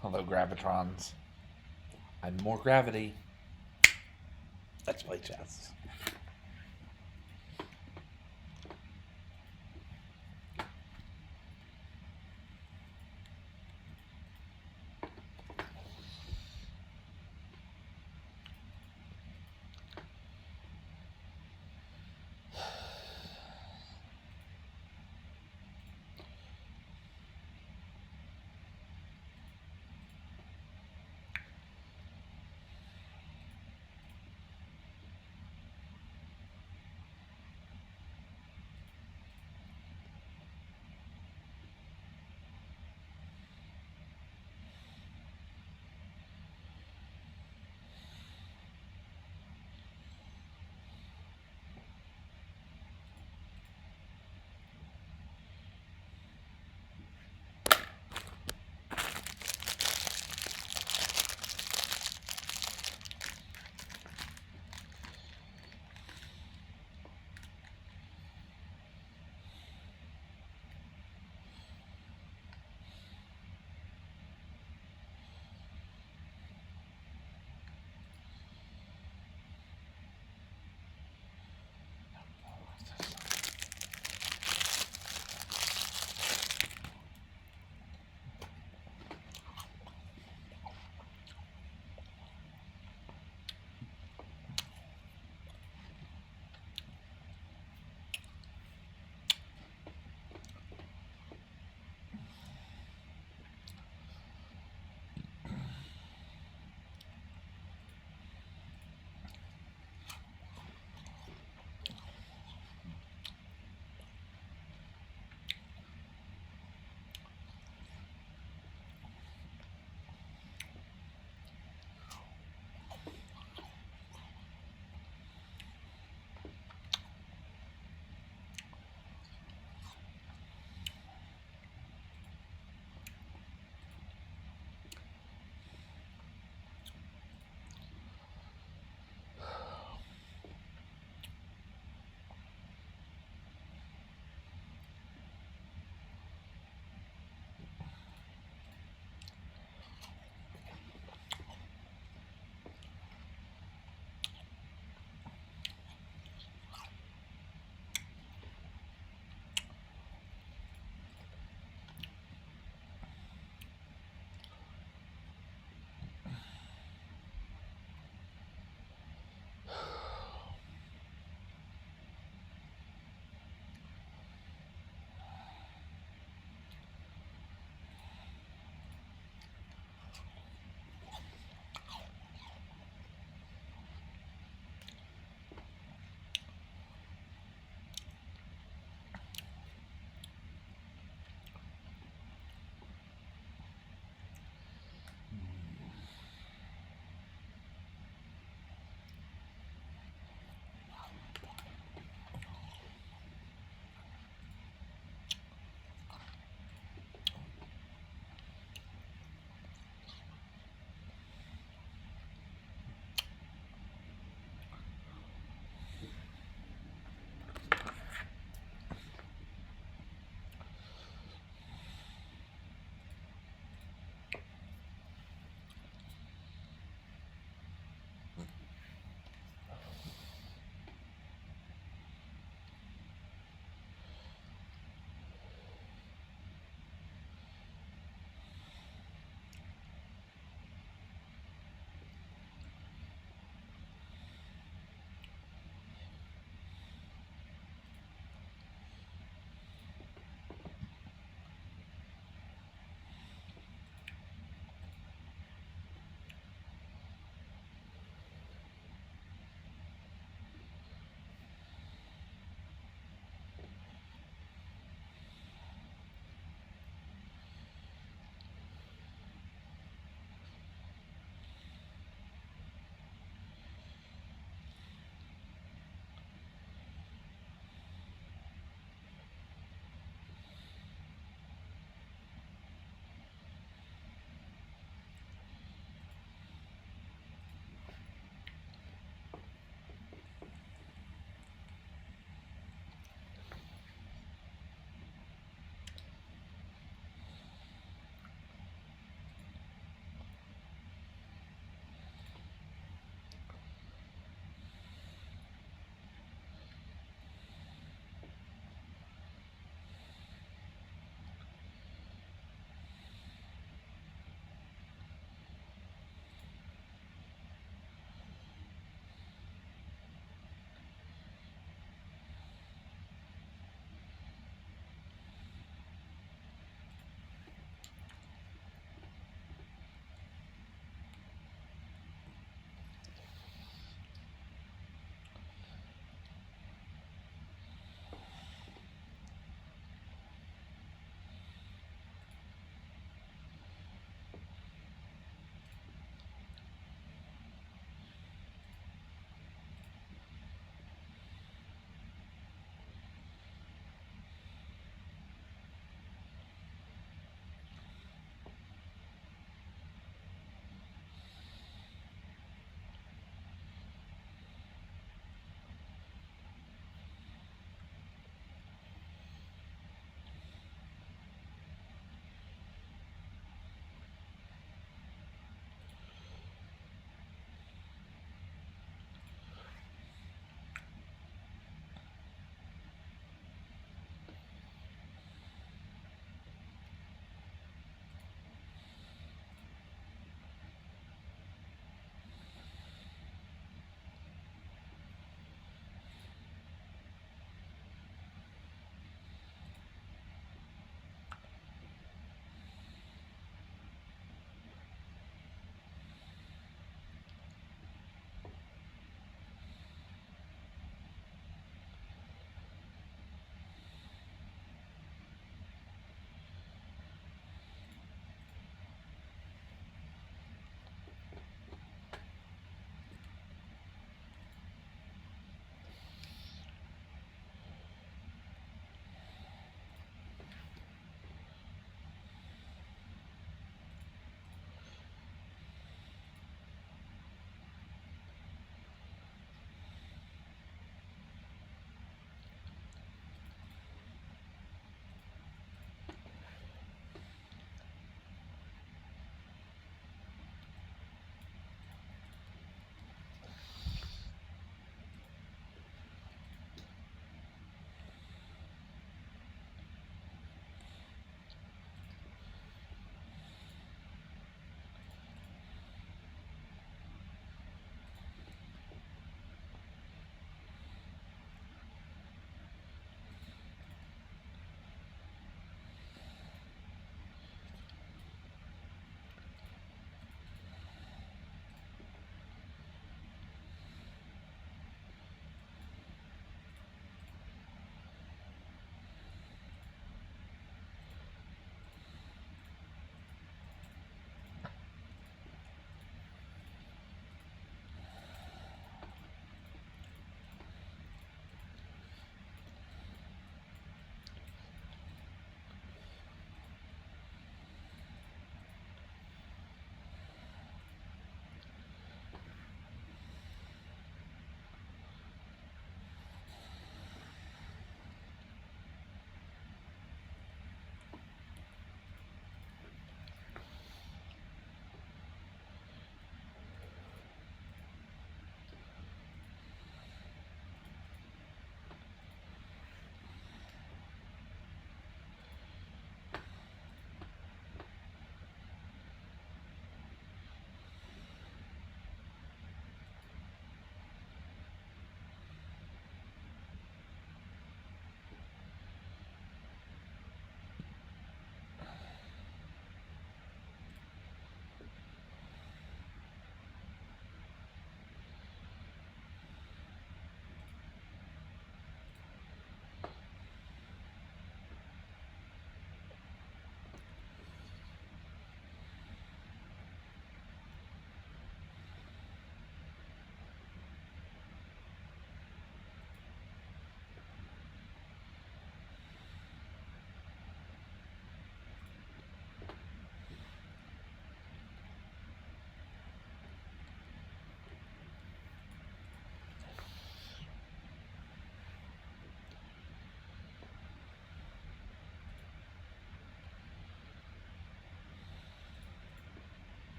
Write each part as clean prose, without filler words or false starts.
Hello, gravitrons. I'm more gravity. Let's play chess.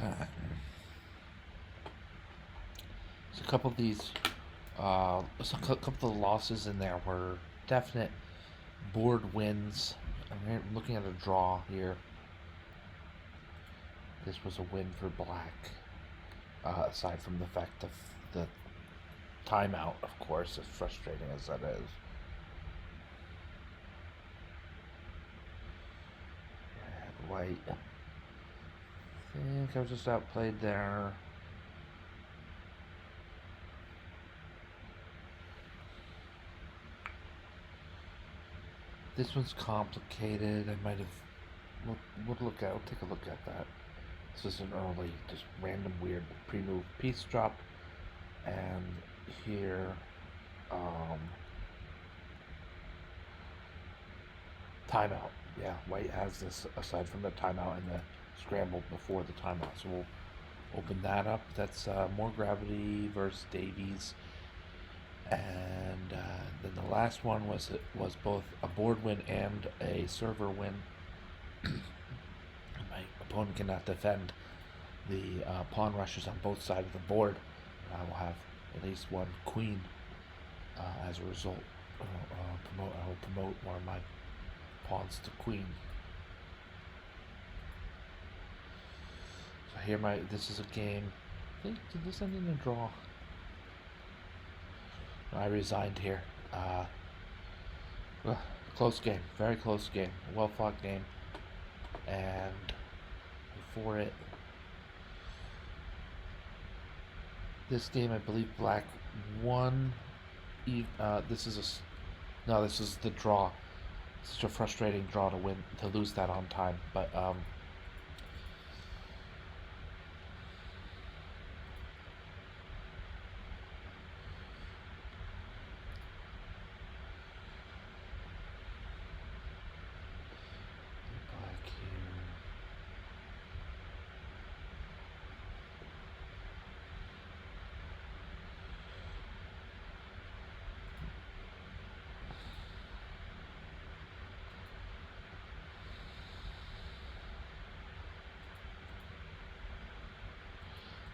Okay. So a couple of these, couple of the losses in there were definite board wins. I'm looking at a draw here. This was a win for black. Aside from the fact of the timeout, of course, as frustrating as that is. And white. I think I was just outplayed there. This one's complicated. I might have. We'll look at. We'll take a look at that. This is an early, just random weird pre-move piece drop, and here, timeout. Yeah, white has this aside from the timeout and the scramble before the timeout. So we'll open that up. That's more gravity versus Davies, and then the last one was both a board win and a server win. My opponent cannot defend the pawn rushes on both sides of the board. I will have at least one queen as a result. I will promote one of my pawns to queen. So here this is a game. I think, did this end in a draw? No, I resigned here. Close game, very close game, well fought game. And before it, this game, I believe black won. This is the draw. Such a frustrating draw to lose that on time. But black here.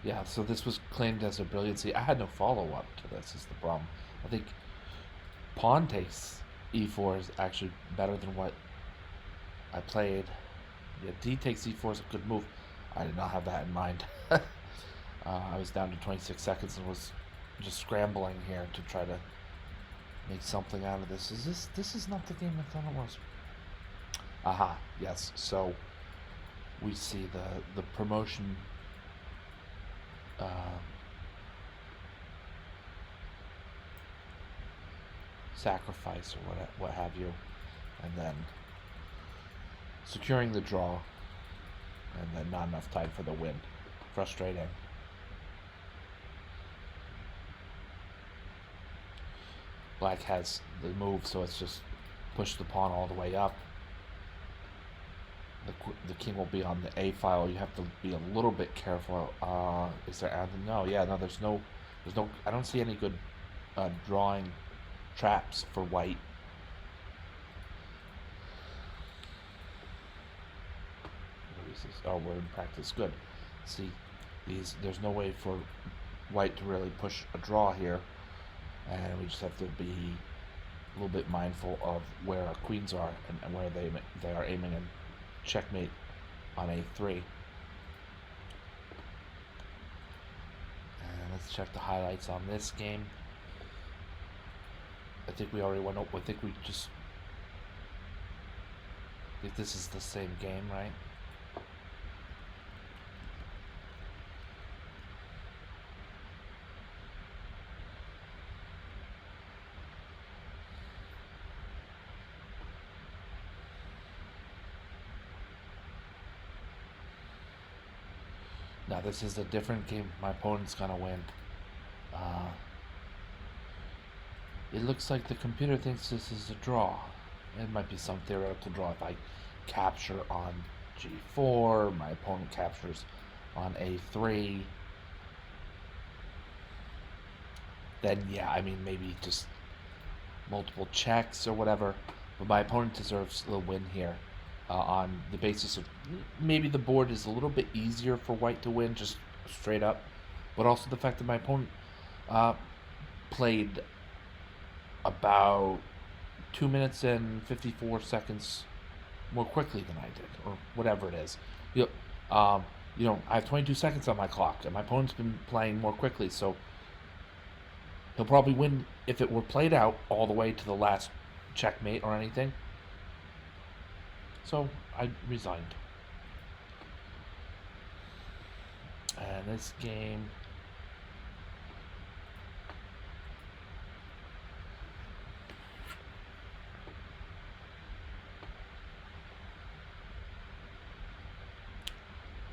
Yeah, so this was claimed as a brilliancy. I had no follow-up to this is the problem. I think pawn takes e4 is actually better than what I played. Yeah, d takes e4 is a good move. I did not have that in mind. I was down to 26 seconds and was just scrambling here to try to make something out of this. This is not the game I thought it was. Aha, yes. So we see the promotion sacrifice or what have you, and then securing the draw, and then not enough time for the win. Frustrating. Black has the move, so it's just push the pawn all the way up. The king will be on the A file. You have to be a little bit careful. Is there anything? No, yeah, no. There's no. I don't see any good drawing traps for white. What is this? Oh, we're in practice. Good. See, there's no way for white to really push a draw here, and we just have to be a little bit mindful of where our queens are and where they are aiming and checkmate on a3. And let's check the highlights on this game. I think we already went over. I think this is the same game, right? Now this is a different game. My opponent's gonna win. It looks like the computer thinks this is a draw. It might be some theoretical draw. If I capture on g4, my opponent captures on a3, then yeah, I mean maybe just multiple checks or whatever. But my opponent deserves a win here. on the basis of maybe the board is a little bit easier for white to win, just straight up, but also the fact that my opponent uh, played about 2 minutes and 54 seconds more quickly than I did, or whatever it is. You I have 22 seconds on my clock, and my opponent's been playing more quickly, so he'll probably win if it were played out all the way to the last checkmate or anything. So I resigned. And this game.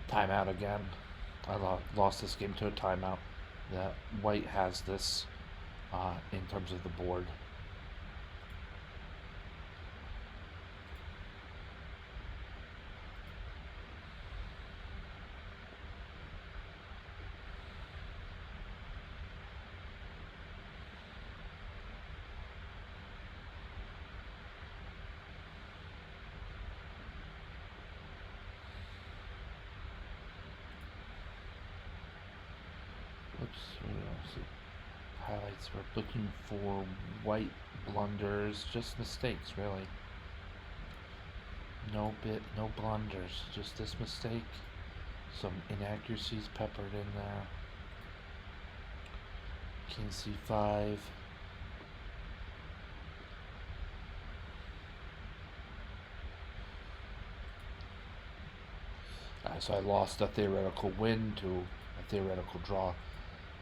Timeout again. I lost this game to a timeout. That white has this in terms of the board. Highlights. We're looking for white blunders, just mistakes, really. No blunders, just this mistake. Some inaccuracies peppered in there. King c5. So I lost a theoretical win to a theoretical draw.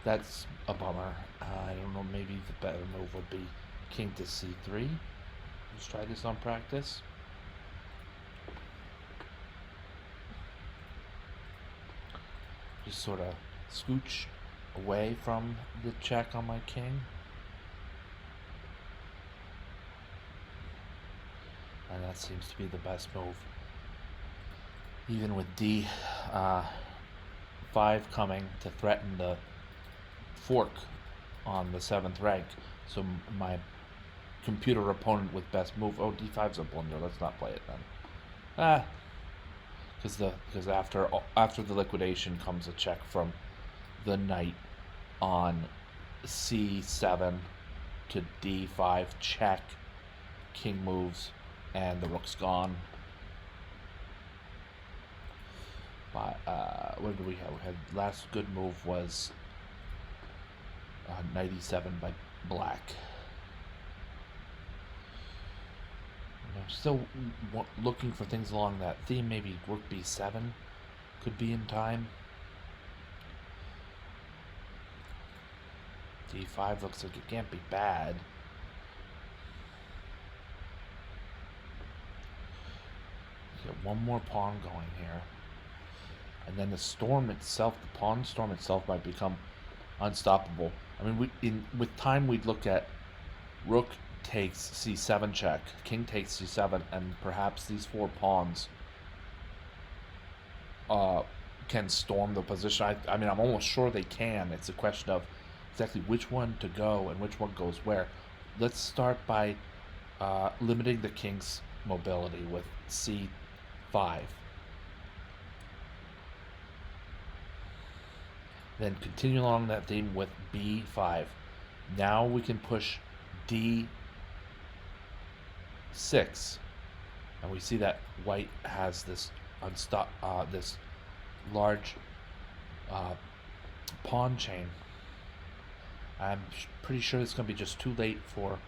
That's a bummer. I don't know, maybe the better move would be king to c3. Let's try this on practice. Just sort of scooch away from the check on my king. And that seems to be the best move. Even with d5 coming to threaten the fork on the 7th rank. So my computer opponent with best move. Oh, d5's a blunder. Let's not play it then. Because after the liquidation comes a check from the knight on c7 to d5 check. King moves and the rook's gone. What did we have? We had last good move was knight e7 by black. I'm still looking for things along that theme. Maybe rook b7 could be in time. d5 looks like it can't be bad. Get one more pawn going here. And then the storm itself, the pawn storm itself, might become unstoppable. I mean, with time, we'd look at rook takes c7 check, king takes c7, and perhaps these 4 pawns can storm the position. I mean, I'm almost sure they can. It's a question of exactly which one to go and which one goes where. Let's start by limiting the king's mobility with c5. Then continue along that theme with b5. Now we can push d6. And we see that white has this this large pawn chain. I'm pretty sure it's going to be just too late for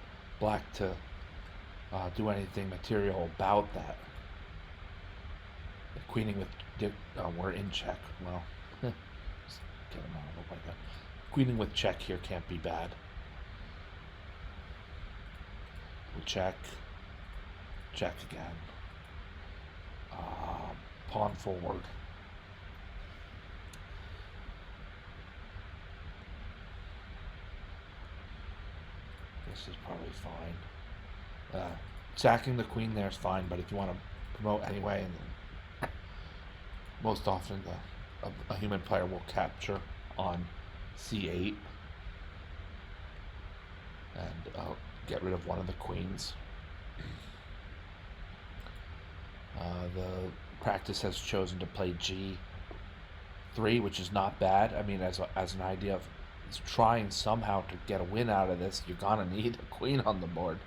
black to do anything material about that. Queening with we're in check. Well, get him out of the way. Queening with check here can't be bad. We check again. Pawn forward. This is probably fine. Sacking the queen there is fine, but if you want to promote anyway, and most often a human player will capture on c8 and get rid of one of the queens. the practice has chosen to play G3, which is not bad. I mean, as an idea of trying somehow to get a win out of this, you're gonna need a queen on the board,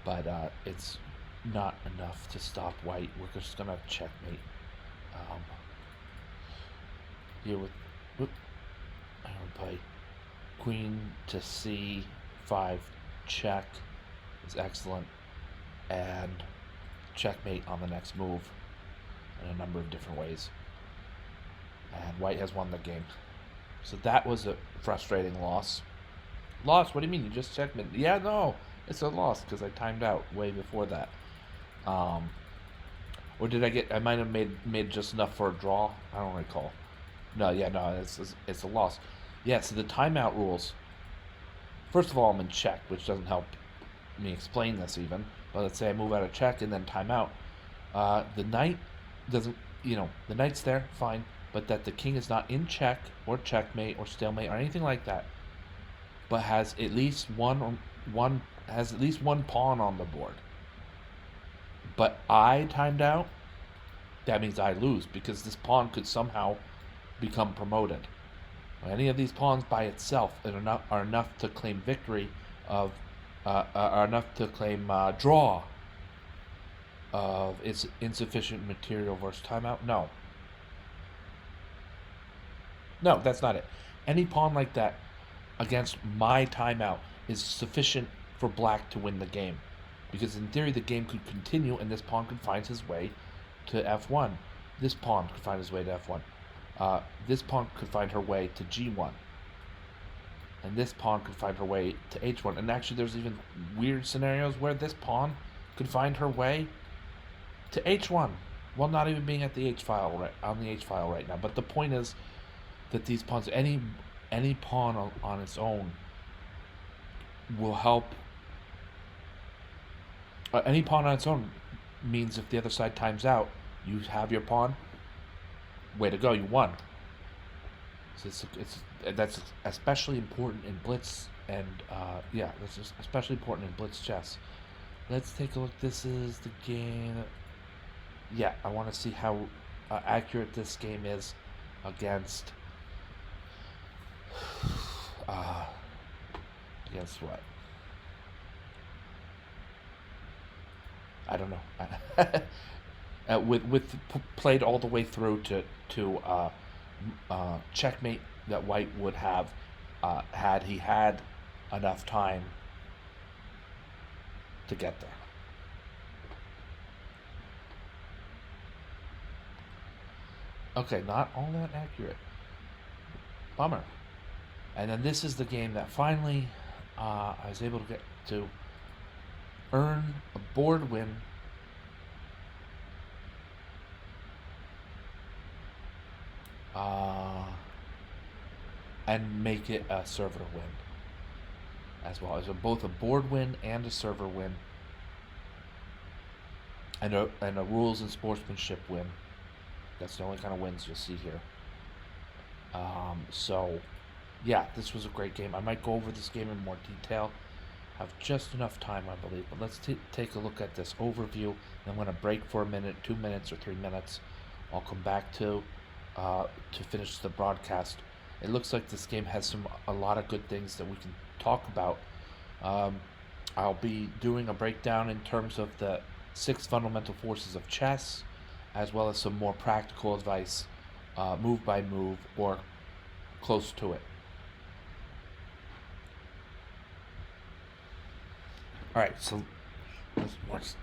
but it's not enough to stop white. We're just gonna checkmate. Um, here with, whoop, I don't play queen to C5 check is excellent, and checkmate on the next move in a number of different ways. And white has won the game. So that was a frustrating loss. Loss? What do you mean? You just checkmate? Yeah, no, it's a loss because I timed out way before that. Or did I get? I might have made just enough for a draw. I don't recall. No, yeah, no, it's a loss. Yeah. So the timeout rules. First of all, I'm in check, which doesn't help me explain this even. But let's say I move out of check and then timeout. The knight doesn't. The knight's there, fine, but that the king is not in check or checkmate or stalemate or anything like that, but has at least one pawn on the board. But I timed out. That means I lose because this pawn could somehow become promoted. Any of these pawns by itself are enough to claim victory are enough to claim draw of its insufficient material versus timeout. No, that's not it. Any pawn like that against my timeout is sufficient for black to win the game. Because in theory, the game could continue and this pawn could find his way to f1. This pawn could find his way to f1. This pawn could find her way to g1. And this pawn could find her way to h1. And actually, there's even weird scenarios where this pawn could find her way to h1 while not even being at the h-file right now. But the point is that these pawns, any pawn on its own will help. Any pawn on its own means if the other side times out, you have your pawn. Way to go, you won. So that's especially important in blitz, and that's especially important in blitz chess. Let's take a look. This is the game. Yeah, I want to see how accurate this game is against against what? I don't know. With played all the way through to checkmate that white would have had he had enough time to get there. Okay, not all that accurate. Bummer. And then this is the game that finally I was able to get to earn a board win and make it a server win as well. As both a board win and a server win, and a rules and sportsmanship win. That's the only kind of wins you'll see here. So yeah, this was a great game. I might go over this game in more detail. Have just enough time, I believe. But let's take a look at this overview. I'm going to break for a minute, 2 minutes, or 3 minutes. I'll come back to finish the broadcast. It looks like this game has a lot of good things that we can talk about. I'll be doing a breakdown in terms of the 6 fundamental forces of chess, as well as some more practical advice, move by move or close to it. All right, so let's watch.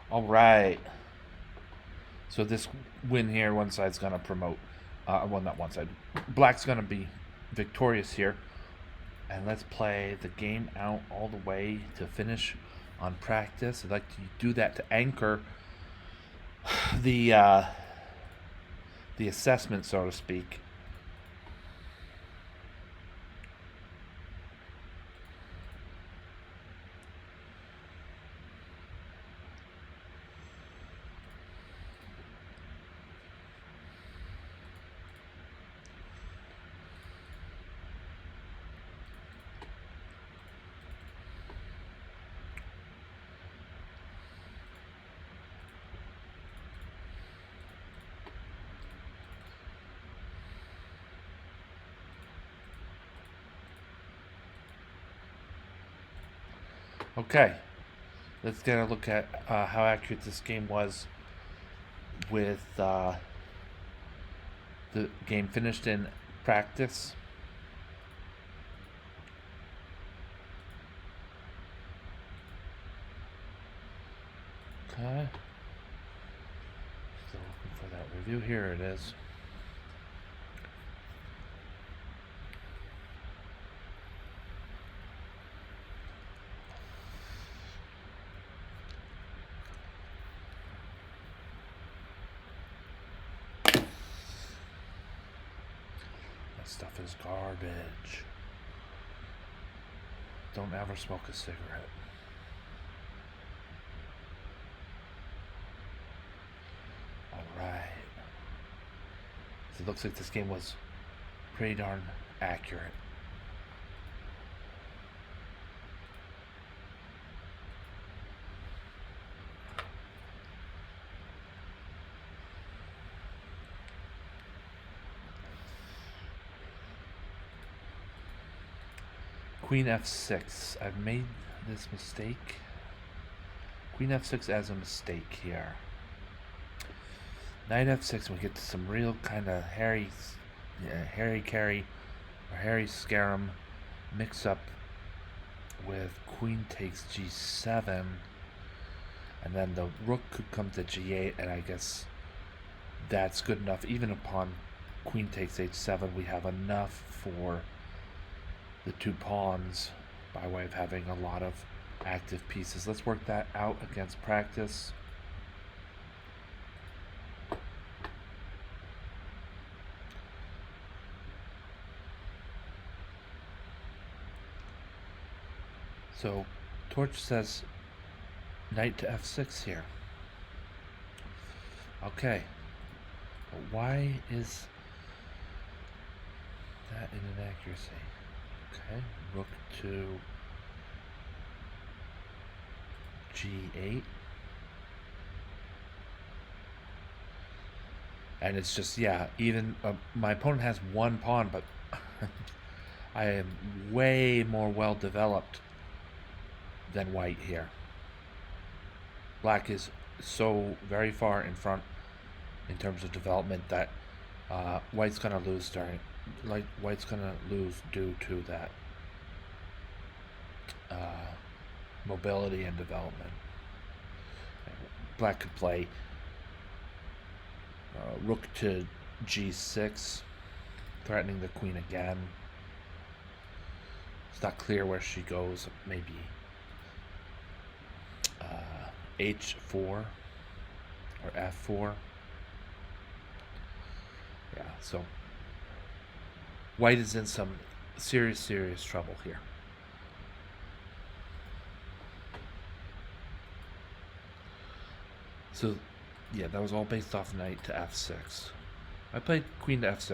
All right. So this win here, one side's gonna promote. Well, not one side. Black's gonna be victorious here, and let's play the game out all the way to finish on practice. I'd like to do that to anchor the assessment, so to speak. Okay, let's get a look at how accurate this game was with the game finished in practice. Okay. Still looking for that review. Here it is. That stuff is garbage. Don't ever smoke a cigarette. Alright. So it looks like this game was pretty darn accurate. Queen f6. I've made this mistake. Queen f6 as a mistake here. Knight f6, we get to some real kind of Harry Carry or Harry Scarum mix up with queen takes g7, and then the rook could come to g8, and I guess that's good enough. Even upon queen takes h7, we have enough for the two pawns by way of having a lot of active pieces. Let's work that out against practice. So Torch says knight to f6 here. Okay, but why is that an inaccuracy? Okay, rook to g8. And it's just, yeah, even my opponent has one pawn, but I am way more well developed than white here. Black is so very far in front in terms of development that white's gonna lose white's gonna lose due to that mobility and development. Black could play rook to g6, threatening the queen again. It's not clear where she goes. Maybe h4 or f4. Yeah, so white is in some serious trouble here. So yeah, that was all based off knight to f6. I played queen to f6, so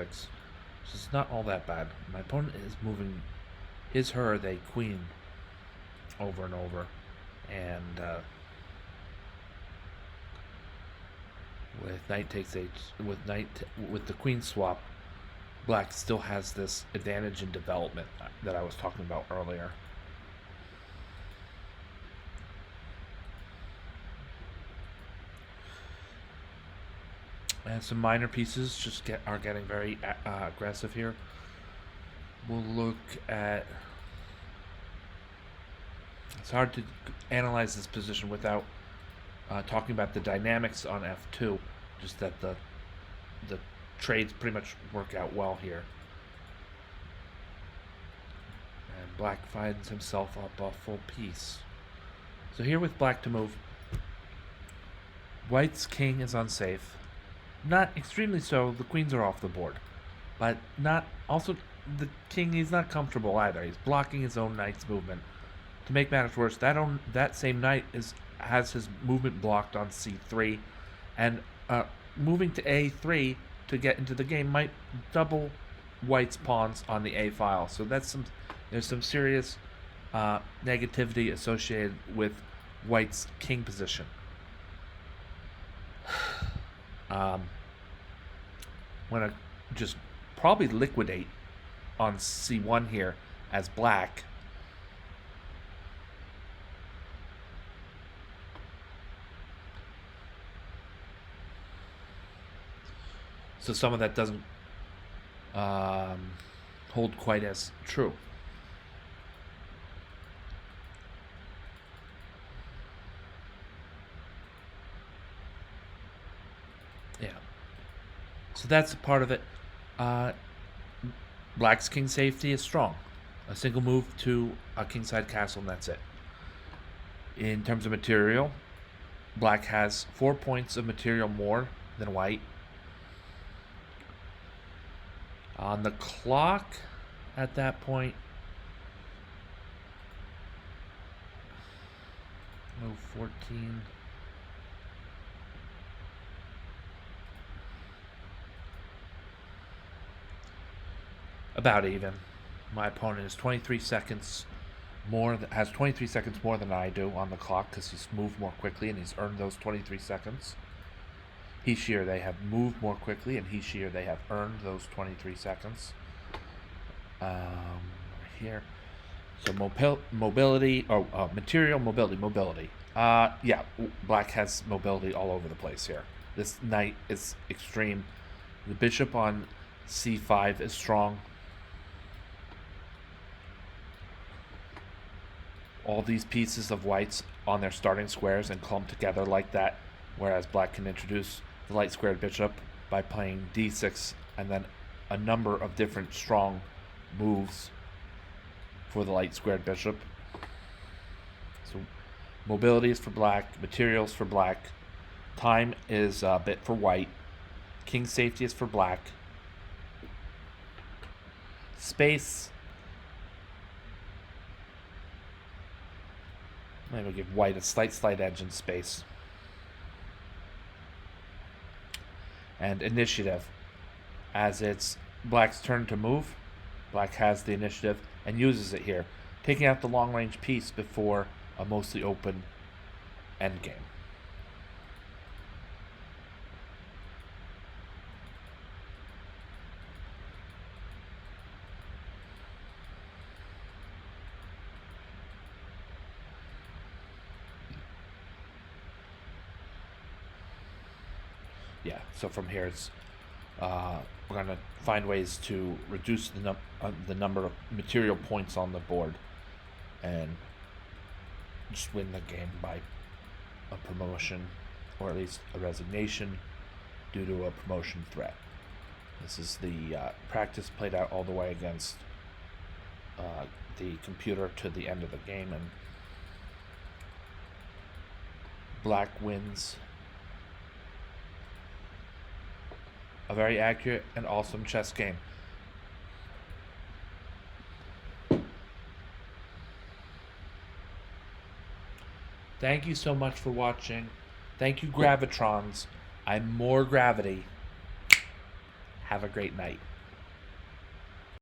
it's not all that bad. My opponent is moving her, they queen over and over, and with knight takes h, with the queen swap, black still has this advantage in development that I was talking about earlier. And some minor pieces just are getting very aggressive here. We'll look at. It's hard to analyze this position without talking about the dynamics on f2, just that the trades pretty much work out well here. And black finds himself up a full piece. So here with black to move, white's king is unsafe. Not extremely so, the queens are off the board. But not also the king is not comfortable either. He's blocking his own knight's movement. To make matters worse, that same knight has his movement blocked on c3, and moving to a3 to get into the game might double white's pawns on the a file. So there's some serious negativity associated with white's king position. I'm gonna just probably liquidate on c1 here as black. So some of that doesn't hold quite as true. Yeah. So that's a part of it. Black's king safety is strong. A single move to a kingside castle, and that's it. In terms of material, black has 4 points of material more than white. On the clock at that point, move 14. About even. My opponent is 23 seconds more, has 23 seconds more than I do on the clock because he's moved more quickly and he's earned those 23 seconds. He or they have moved more quickly, and he or they have earned those 23 seconds. Here. So mobility, or material mobility. Yeah, black has mobility all over the place here. This knight is extreme. The bishop on c5 is strong. All these pieces of whites on their starting squares and clump together like that, whereas black can introduce the light squared bishop by playing d6 and then a number of different strong moves for the light squared bishop. So mobility is for black, materials for black, time is a bit for white, king safety is for black, space, maybe we'll give white a slight edge in space. And initiative, as it's black's turn to move, black has the initiative and uses it here, taking out the long range piece before a mostly open endgame. Yeah, so from here it's we're going to find ways to reduce the number of material points on the board and just win the game by a promotion, or at least a resignation due to a promotion threat. This is the practice played out all the way against the computer to the end of the game, and black wins a very accurate and awesome chess game. Thank you so much for watching. Thank you, Gravitrons. I'm more gravity. Have a great night.